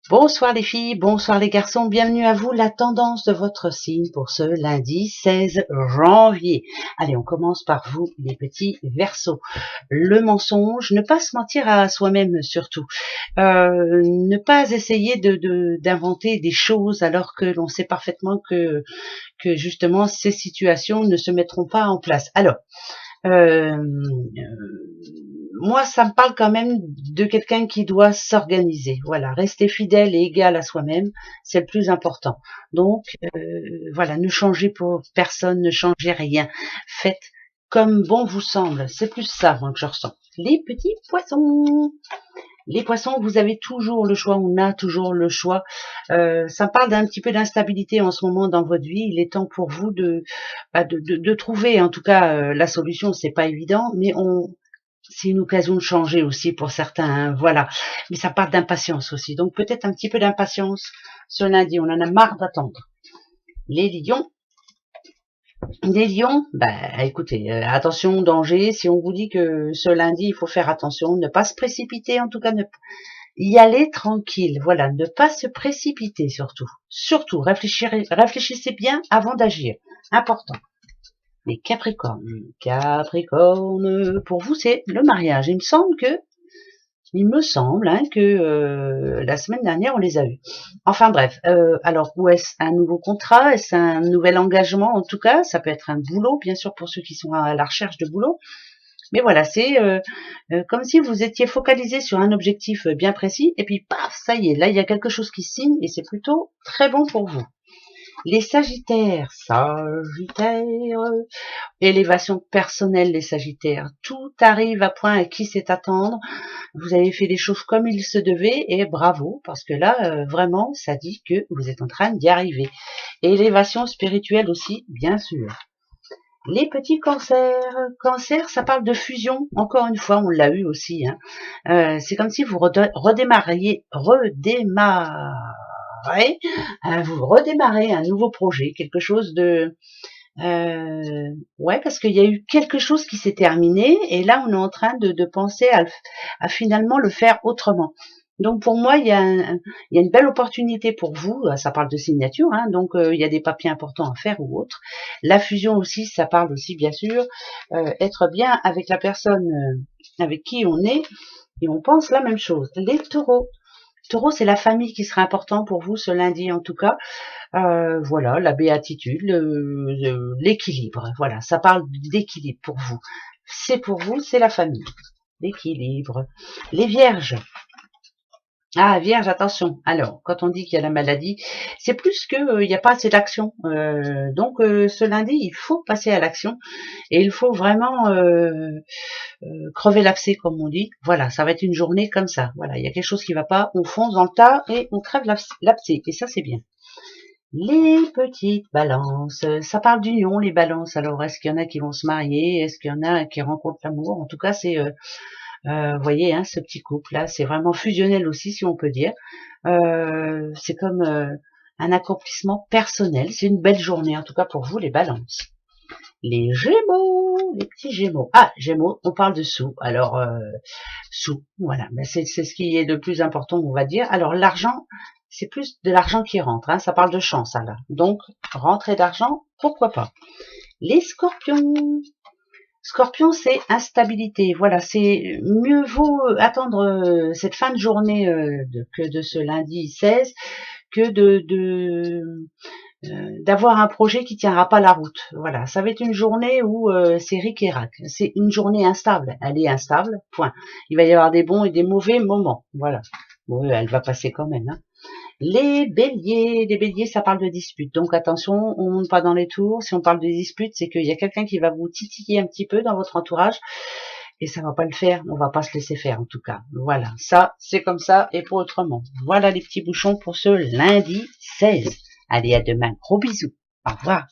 Bonsoir les filles, bonsoir les garçons, bienvenue à vous, la tendance de votre signe pour ce lundi 16 janvier. Allez, on commence par vous les petits Verseaux. Le mensonge, ne pas se mentir à soi-même surtout. Ne pas essayer d'inventer des choses alors que l'on sait parfaitement que justement ces situations ne se mettront pas en place. Alors, euh, moi, ça me parle quand même de quelqu'un qui doit s'organiser. Voilà, rester fidèle et égal à soi-même, c'est le plus important. Donc, voilà, ne changez pour personne, ne changez rien. Faites comme bon vous semble. C'est plus ça, moi, que je ressens. Les petits poissons. Les poissons, vous avez toujours le choix, on a toujours le choix. Ça me parle d'un petit peu d'instabilité en ce moment dans votre vie. Il est temps pour vous de trouver, en tout cas, la solution. C'est pas évident, mais c'est une occasion de changer aussi pour certains, hein, voilà. Mais ça part d'impatience aussi. Donc peut-être un petit peu d'impatience ce lundi. On en a marre d'attendre. Les lions. Les lions, bah écoutez, attention, danger. Si on vous dit que ce lundi, il faut faire attention, ne pas se précipiter, en tout cas, y aller tranquille. Voilà, ne pas se précipiter surtout. Surtout, réfléchissez bien avant d'agir. Important. Les Capricornes. Capricorne, pour vous, c'est le mariage. Il me semble hein, que la semaine dernière, on les a eus. Enfin bref, alors où est-ce un nouveau contrat? Est-ce un nouvel engagement? En tout cas, ça peut être un boulot, bien sûr, pour ceux qui sont à la recherche de boulot. Mais voilà, c'est comme si vous étiez focalisé sur un objectif bien précis, et puis paf, ça y est, là, il y a quelque chose qui signe, et c'est plutôt très bon pour vous. Les Sagittaires, élévation personnelle, les Sagittaires, tout arrive à point à qui sait attendre. Vous avez fait les choses comme il se devait et bravo, parce que là, vraiment, ça dit que vous êtes en train d'y arriver. Et élévation spirituelle aussi, bien sûr. Les petits cancers. Cancer, ça parle de fusion. Encore une fois, on l'a eu aussi. Hein. C'est comme si vous vous redémarrez un nouveau projet, quelque chose de ouais, parce qu'il y a eu quelque chose qui s'est terminé et là on est en train de penser à finalement le faire autrement. Donc pour moi il y a une belle opportunité pour vous. Ça parle de signature, hein, donc il y a des papiers importants à faire ou autre. La fusion aussi, ça parle aussi bien sûr être bien avec la personne avec qui on est et on pense la même chose. Les taureaux. Taureau, c'est la famille qui sera important pour vous ce lundi en tout cas. Voilà, la béatitude, l'équilibre. Voilà, ça parle d'équilibre pour vous. C'est pour vous, c'est la famille. L'équilibre. Les vierges. Ah, vierge, attention. Alors, quand on dit qu'il y a la maladie, c'est plus que il n'y a pas assez d'action. Donc, ce lundi, il faut passer à l'action et il faut vraiment crever l'abcès, comme on dit. Voilà, ça va être une journée comme ça. Voilà, il y a quelque chose qui va pas, on fonce dans le tas et on crève l'abcès. Et ça, c'est bien. Les petites balances, ça parle d'union, les balances. Alors, est-ce qu'il y en a qui vont se marier? Est-ce qu'il y en a qui rencontrent l'amour? En tout cas, c'est, vous voyez, hein, ce petit couple-là, c'est vraiment fusionnel aussi, si on peut dire. C'est comme un accomplissement personnel. C'est une belle journée, en tout cas pour vous, les balances. Les Gémeaux, les petits Gémeaux. Ah, Gémeaux, on parle de sous. Alors, sous, voilà, mais c'est ce qui est le plus important, on va dire. Alors, l'argent, c'est plus de l'argent qui rentre, hein, ça parle de chance, hein, là. Donc, rentrée d'argent, pourquoi pas. Les Scorpions. Scorpion, c'est instabilité. Voilà, c'est mieux vaut attendre cette fin de journée que de ce lundi 16 que d'avoir un projet qui tiendra pas la route. Voilà, ça va être une journée où c'est ric et rac. C'est une journée instable. Elle est instable, point. Il va y avoir des bons et des mauvais moments. Voilà. Bon, elle va passer quand même. Hein. Les béliers, ça parle de dispute. Donc attention, on monte pas dans les tours. Si on parle de dispute, c'est qu'il y a quelqu'un qui va vous titiller un petit peu dans votre entourage. Et ça va pas le faire, on va pas se laisser faire en tout cas. Voilà, ça, c'est comme ça et pas autrement. Voilà les petits bouchons pour ce lundi 16. Allez, à demain. Gros bisous. Au revoir.